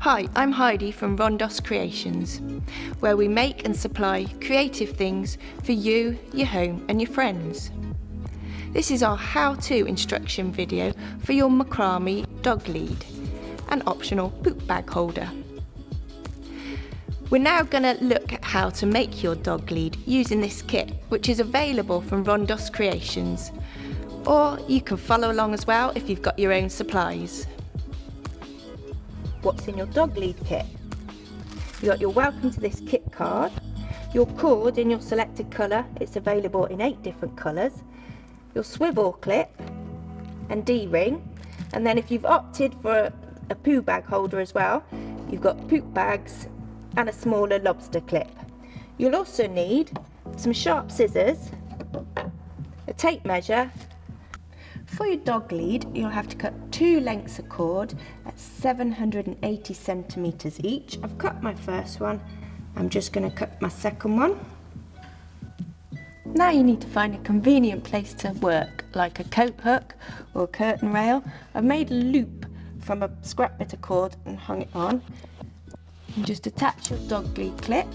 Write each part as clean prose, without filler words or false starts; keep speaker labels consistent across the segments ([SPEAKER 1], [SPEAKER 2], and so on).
[SPEAKER 1] Hi, I'm Heidi from Rondos Creations, where we make and supply creative things for you, your home and your friends. This is our how-to instruction video for your Macrame dog lead, an optional poop bag holder. We're now going to look at how to make your dog lead using this kit, which is available from Rondos Creations, or you can follow along as well if you've got your own supplies. What's in your dog lead kit? You've got your welcome to this kit card, your cord in your selected colour, it's available in 8 different colours, your swivel clip and D-ring, and then if you've opted for a poo bag holder as well, you've got poop bags and a smaller lobster clip. You'll also need some sharp scissors, a tape measure. For your dog lead, you'll have to cut 2 lengths of cord at 780 centimetres each. I've cut my first one, I'm just going to cut my second one. Now you need to find a convenient place to work, like a coat hook or a curtain rail. I've made a loop from a scrap bit of cord and hung it on. And just attach your dog lead clip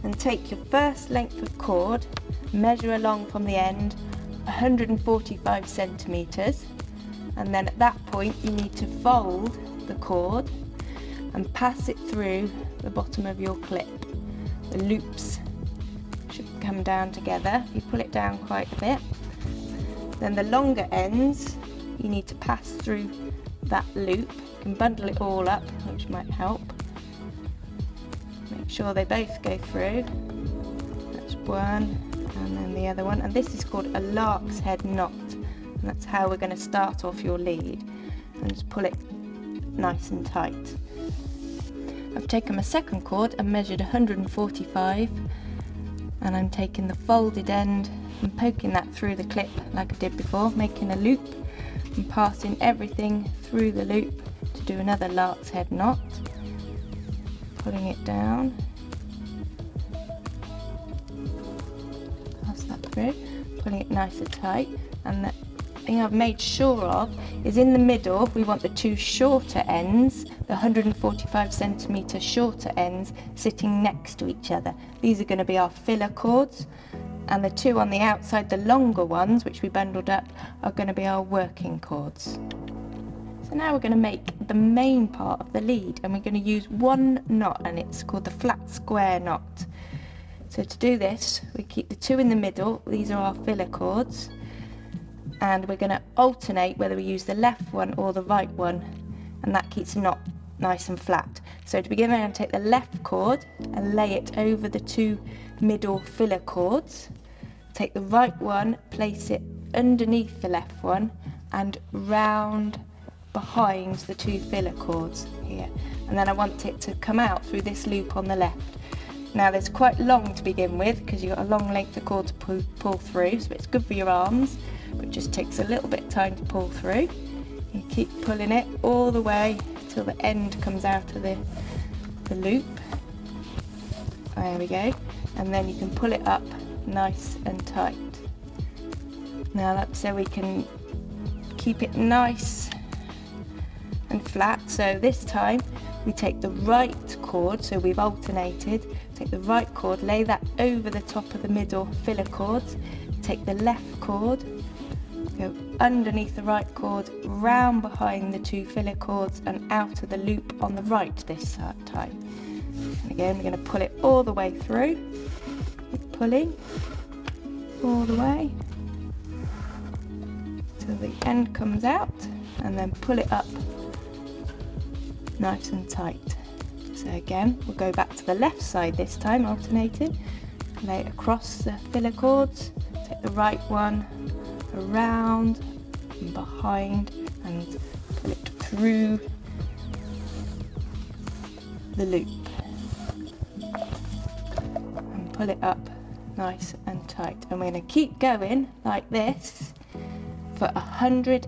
[SPEAKER 1] and take your first length of cord, measure along from the end 145 centimetres, and then at that point you need to fold the cord and pass it through the bottom of your clip. The loops should come down together. You pull it down quite a bit. Then the longer ends you need to pass through that loop. You can bundle it all up, which might help. Make sure they both go through. That's one. And then the other one, and this is called a lark's head knot, and that's how we're going to start off your lead, and just pull it nice and tight. I've taken my second cord and measured 145, and I'm taking the folded end and poking that through the clip like I did before, making a loop and passing everything through the loop to do another lark's head knot, pulling it down. Through, pulling it nice and tight, and the thing I've made sure of is in the middle we want the 2 shorter ends, the 145 centimetre shorter ends sitting next to each other. These are going to be our filler cords, and the 2 on the outside, the longer ones which we bundled up, are going to be our working cords. So now we're going to make the main part of the lead, and we're going to use one knot, and it's called the flat square knot. So to do this, we keep the 2 in the middle, these are our filler cords, and we're going to alternate whether we use the left one or the right one, and that keeps the knot nice and flat. So to begin, we're going to take the left cord and lay it over the 2 middle filler cords. Take the right one, place it underneath the left one, and round behind the 2 filler cords here. And then I want it to come out through this loop on the left. Now there's quite long to begin with because you've got a long length of cord to pull through, so it's good for your arms, but it just takes a little bit of time to pull through. You keep pulling it all the way till the end comes out of the loop. There we go, and then you can pull it up nice and tight. Now that's so we can keep it nice and flat. So this time we take the right cord, so we've alternated, take the right cord, lay that over the top of the middle filler cords, take the left cord, go underneath the right cord, round behind the 2 filler cords and out of the loop on the right this time. And again we're going to pull it all the way through, keep pulling all the way till the end comes out, and then pull it up nice and tight. So again, we'll go back to the left side this time, alternating, lay it across the filler cords, take the right one around and behind and pull it through the loop and pull it up nice and tight. And we're going to keep going like this for 100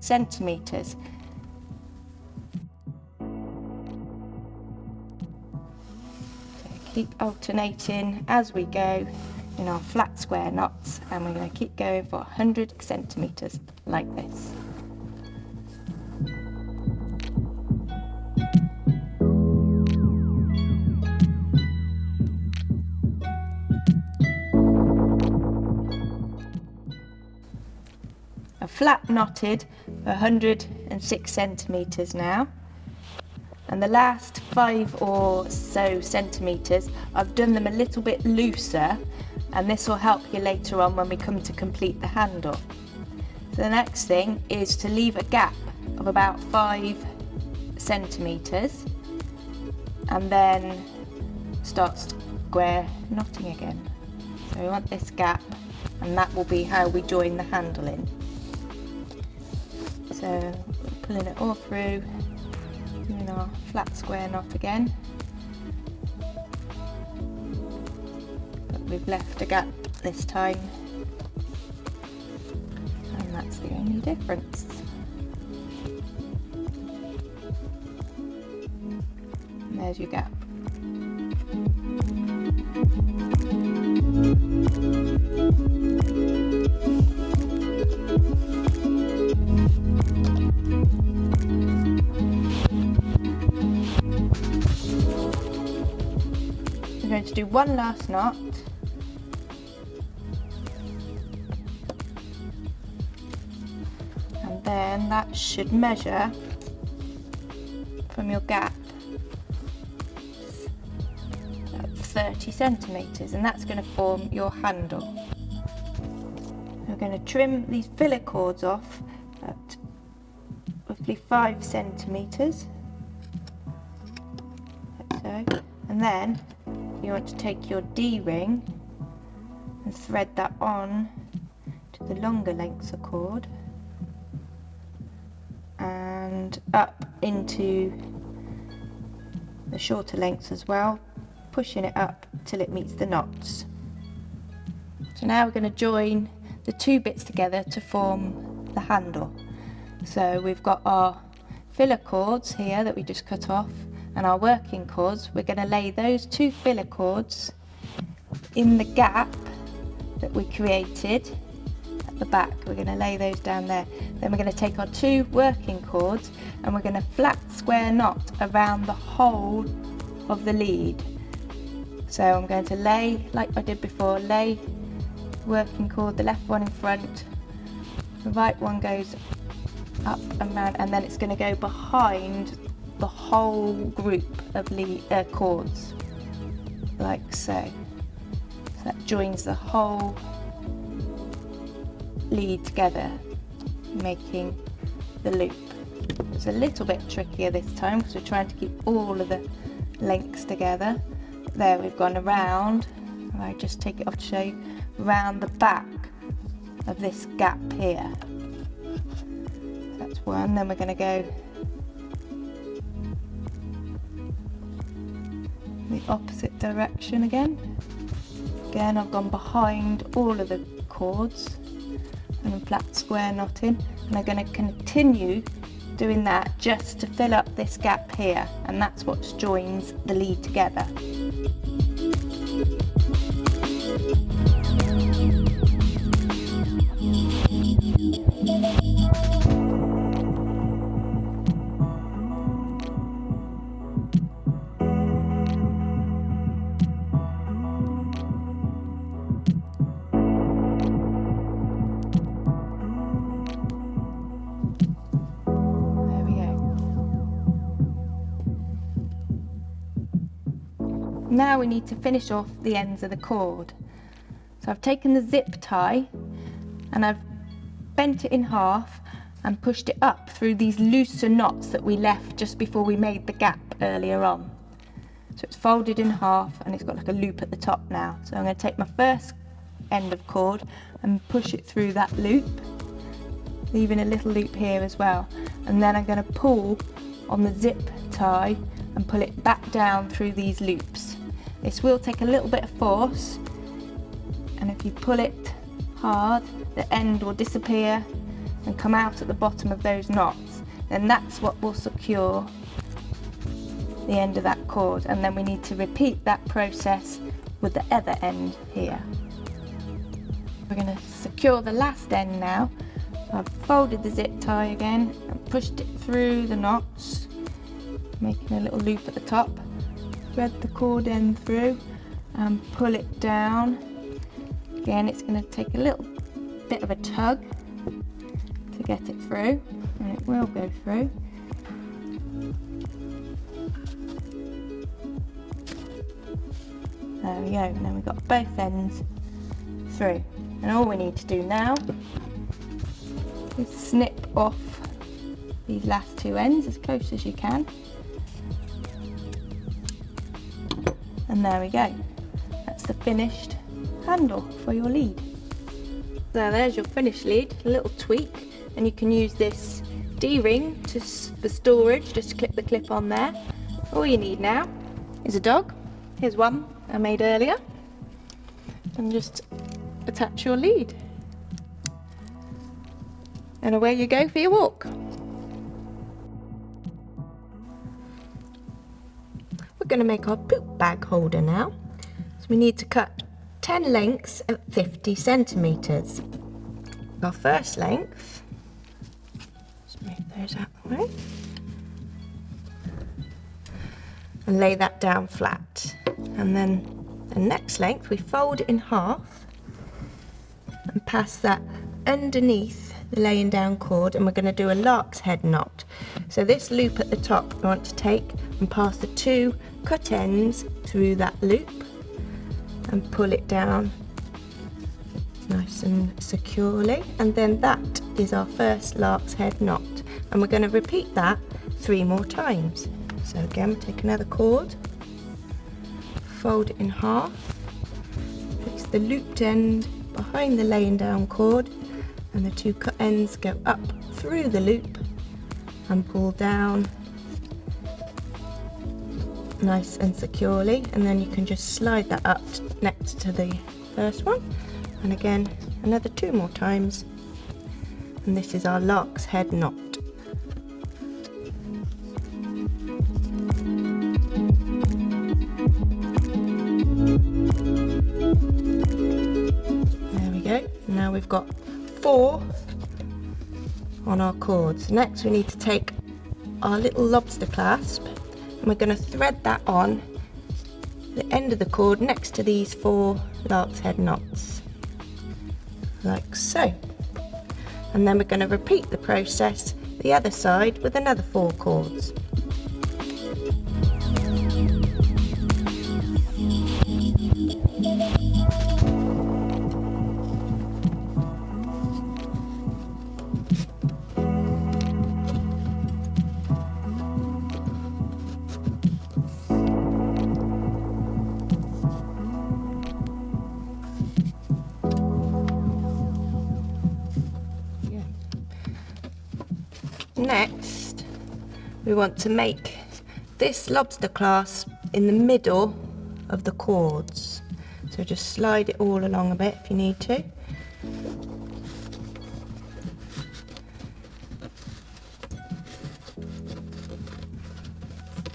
[SPEAKER 1] centimetres. Keep alternating as we go in our flat square knots, and we're going to keep going for 100 centimetres like this. flat knotted for 106 centimetres now. And the last 5 or so centimetres, I've done them a little bit looser, and this will help you later on when we come to complete the handle. So the next thing is to leave a gap of about 5 centimetres and then start square knotting again. So we want this gap, and that will be how we join the handle in. So pulling it all through, doing our flat square knot again. But we've left a gap this time, and that's the only difference. And there's your gap. We're going to do one last knot, and then that should measure from your gap 30 centimetres, and that's going to form your handle. We're going to trim these filler cords off at roughly 5 centimetres, like so, and then you want to take your D-ring and thread that on to the longer lengths of cord and up into the shorter lengths as well, pushing it up till it meets the knots. So now we're going to join the two bits together to form the handle. So we've got our filler cords here that we just cut off, and our working cords. We're going to lay those two filler cords in the gap that we created at the back. We're going to lay those down there. Then we're going to take our two working cords and we're going to flat square knot around the whole of the lead. So I'm going to lay, like I did before, lay working cord, the left one in front, the right one goes up and round, and then it's going to go behind the whole group of cords, like so. So that joins the whole lead together, making the loop. It's a little bit trickier this time because we're trying to keep all of the lengths together. There, we've gone around, I just take it off to show you, around the back of this gap here. That's one. Then we're going to go the opposite direction again. Again, I've gone behind all of the cords and I'm flat square knotting, and I'm going to continue doing that just to fill up this gap here, and that's what joins the lead together. Now we need to finish off the ends of the cord. So I've taken the zip tie and I've bent it in half and pushed it up through these looser knots that we left just before we made the gap earlier on. So it's folded in half and it's got like a loop at the top now. So I'm going to take my first end of cord and push it through that loop, leaving a little loop here as well. And then I'm going to pull on the zip tie and pull it back down through these loops. This will take a little bit of force, and if you pull it hard, the end will disappear and come out at the bottom of those knots. Then that's what will secure the end of that cord, and then we need to repeat that process with the other end here. We're going to secure the last end now. So I've folded the zip tie again and pushed it through the knots, making a little loop at the top. Thread the cord end through and pull it down. Again, it's going to take a little bit of a tug, to get it through, and it will go through. There we go, and then we've got both ends through. And all we need to do now is snip off these last two ends as close as you can. And there we go. That's the finished handle for your lead. So there's your finished lead, a little tweak, and you can use this D-ring for storage, just clip the clip on there. All you need now is a dog. Here's one I made earlier, and just attach your lead. And away you go for your walk. We're going to make our poop bag holder now. So we need to cut 10 lengths at 50 centimetres. Our first length, just move those out of the way, and lay that down flat. And then the next length we fold it in half and pass that underneath the laying down cord, and we're going to do a lark's head knot. So this loop at the top we want to take and pass the two cut ends through that loop and pull it down nice and securely, and then that is our first lark's head knot, and we're going to repeat that 3 more times. So again, take another cord, fold it in half, place the looped end behind the laying down cord, and the two cut ends go up through the loop and pull down nice and securely, and then you can just slide that up next to the first one, and again another 2 more times, and this is our lark's head knot. There we go. Now we've got 4 on our cords. Next we need to take our little lobster clasp, and we're going to thread that on the end of the cord next to these 4 lark's head knots, like so. And then we're going to repeat the process the other side with another 4 cords. Next, we want to make this lobster clasp in the middle of the cords. So just slide it all along a bit if you need to.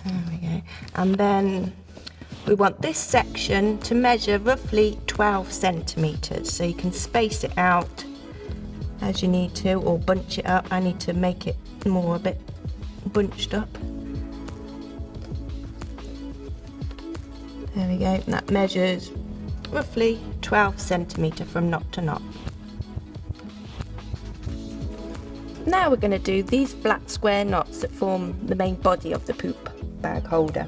[SPEAKER 1] There we go. And then we want this section to measure roughly 12 centimetres. So you can space it out as you need to, or bunch it up. I need to make it more a bit bunched up. There we go, and that measures roughly 12 centimetres from knot to knot. Now we're going to do these flat square knots that form the main body of the poop bag holder.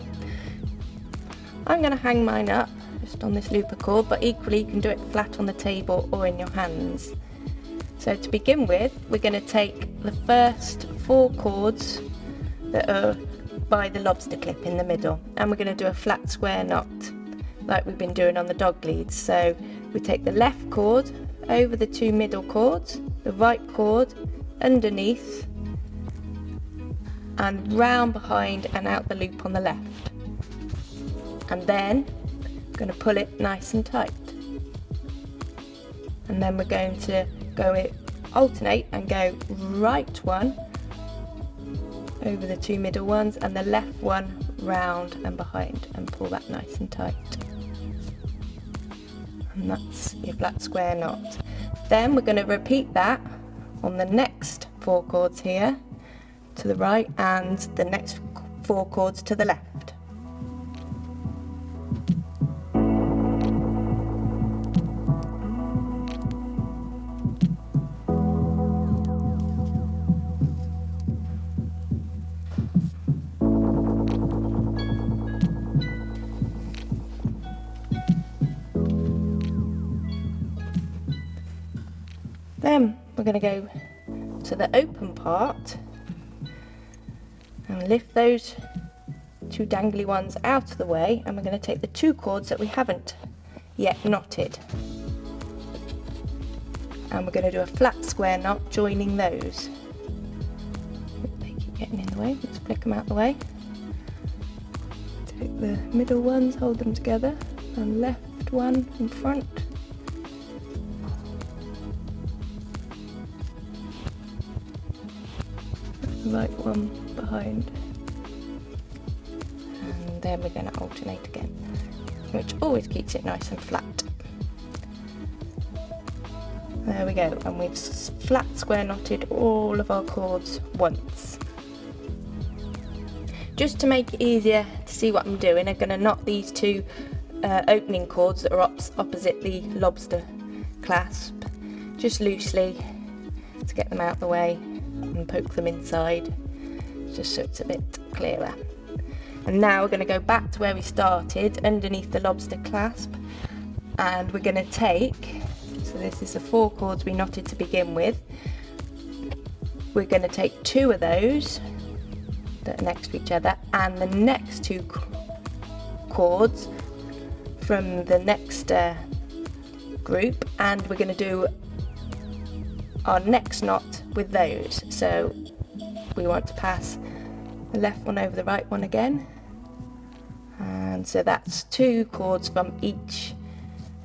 [SPEAKER 1] I'm going to hang mine up just on this looper cord, but equally you can do it flat on the table or in your hands. So to begin with, we're going to take the first 4 cords that are by the lobster clip in the middle, and we're going to do a flat square knot like we've been doing on the dog leads. So we take the left cord over the 2 middle cords, the right cord underneath and round behind and out the loop on the left, and then we're going to pull it nice and tight, and then we're going to alternate and go right one over the 2 middle ones and the left one round and behind, and pull that nice and tight. And that's your flat square knot. Then we're going to repeat that on the next 4 cords here to the right and the next 4 cords to the left. Then we're going to go to the open part and lift those two dangly ones out of the way, and we're going to take the two cords that we haven't yet knotted, and we're going to do a flat square knot joining those. They keep getting in the way, let's flick them out the way. Take the middle ones, hold them together, and left one in front. Right one behind. And then we're going to alternate again, which always keeps it nice and flat. There we go, and we've flat square knotted all of our cords once. Just to make it easier to see what I'm doing, I'm going to knot these two opening cords that are opposite the lobster clasp, just loosely to get them out the way and poke them inside, just so it's a bit clearer. And now we're going to go back to where we started, underneath the lobster clasp, and we're going to take, so this is the 4 cords we knotted to begin with, we're going to take 2 of those that are next to each other, and the next 2 cords from the next group, and we're going to do our next knot with those. So we want to pass the left one over the right one again, and so that's 2 cords from each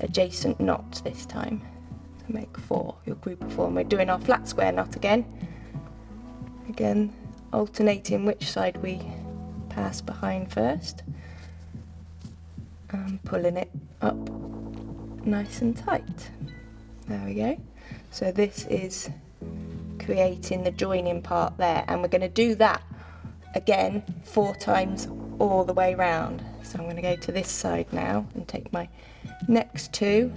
[SPEAKER 1] adjacent knot this time to make 4, your group of 4. And we're doing our flat square knot again alternating which side we pass behind first, and pulling it up nice and tight. There we go. So this is creating the joining part there, and we're going to do that again 4 times all the way round. So I'm going to go to this side now and take my next 2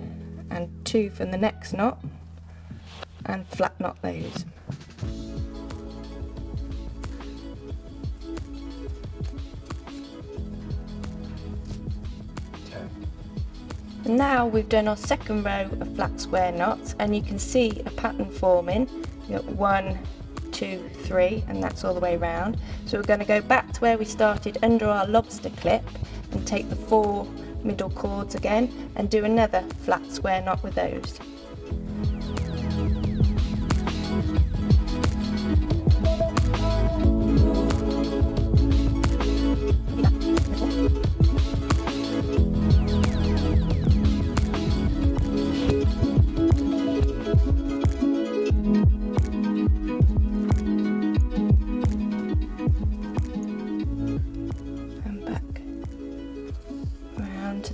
[SPEAKER 1] and 2 from the next knot and flat knot those. And now we've done our second row of flat square knots, and you can see a pattern forming. You've got 1, 2, 3, and that's all the way round. So we're going to go back to where we started under our lobster clip and take the 4 middle cords again and do another flat square knot with those.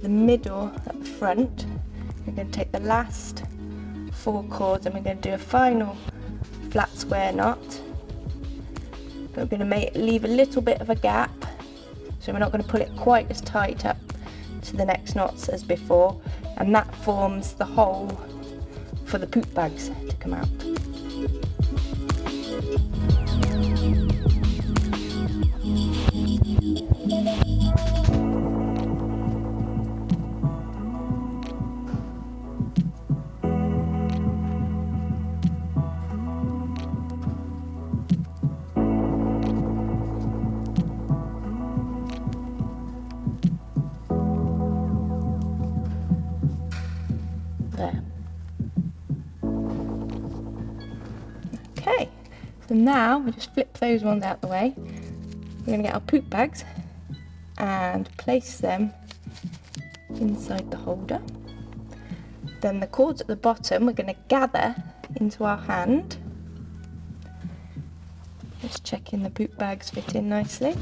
[SPEAKER 1] The middle at the front, we're going to take the last 4 cords and we're going to do a final flat square knot, but we're going to leave a little bit of a gap, so we're not going to pull it quite as tight up to the next knots as before, and that forms the hole for the poop bags to come out. Okay, so now we just flip those ones out the way. We're going to get our poop bags and place them inside the holder. Then the cords at the bottom we're going to gather into our hand. Just checking the poop bags fit in nicely.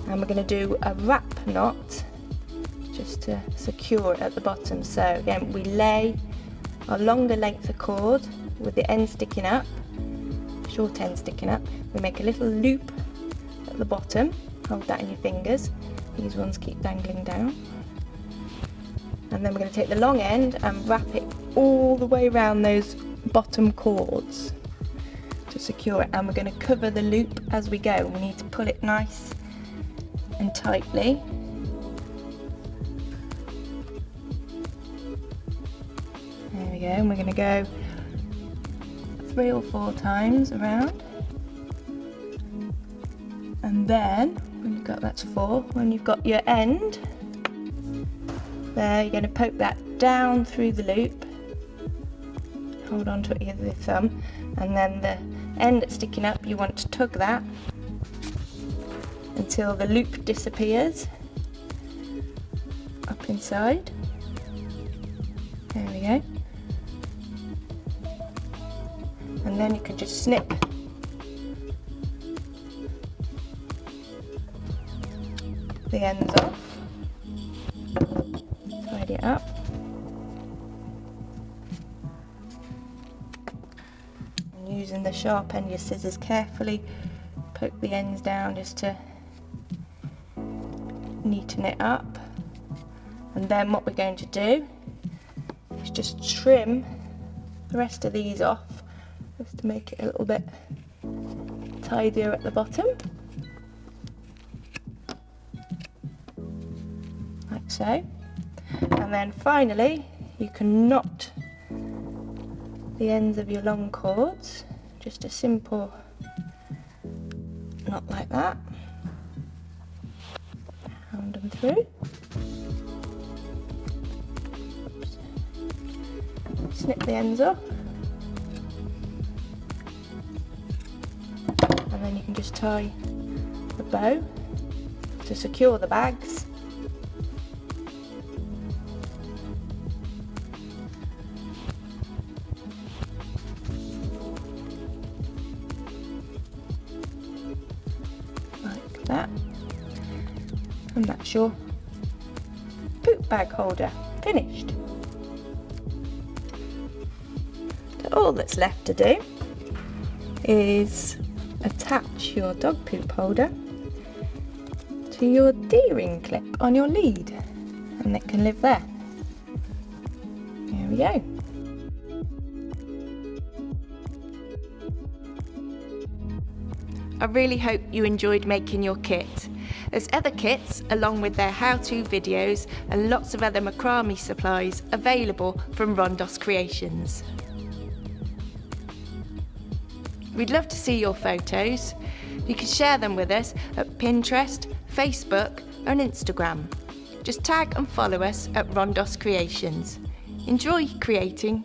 [SPEAKER 1] And we're going to do a wrap knot just to secure it at the bottom. So again, we lay our longer length of cord with the end sticking up, short end sticking up. We make a little loop at the bottom, hold that in your fingers, these ones keep dangling down, and then we're going to take the long end and wrap it all the way around those bottom cords to secure it, and we're going to cover the loop as we go. We need to pull it nice and tightly. There we go, and we're going to go 3 or 4 times around. And then, when you've got, that's 4, when you've got your end, there, you're going to poke that down through the loop. Hold on to it with your thumb, and then the end that's sticking up, you want to tug that until the loop disappears up inside. There we go. And then you can just snip the ends off, tidy it up. And using the sharp end of your scissors carefully, poke the ends down just to neaten it up. And then what we're going to do is just trim the rest of these off, just to make it a little bit tidier at the bottom. Like so. And then finally you can knot the ends of your long cords, just a simple knot like that. Round them through. Snip the ends off, and then you can just tie the bow to secure the bags. Like that. And that's your poop bag holder finished. All that's left to do is attach your dog poop holder to your D-ring clip on your lead, and it can live there. There we go. I really hope you enjoyed making your kit. There's other kits along with their how-to videos and lots of other macrame supplies available from Rondos Creations. We'd love to see your photos. You can share them with us at Pinterest, Facebook and Instagram. Just tag and follow us at Rondos Creations. Enjoy creating.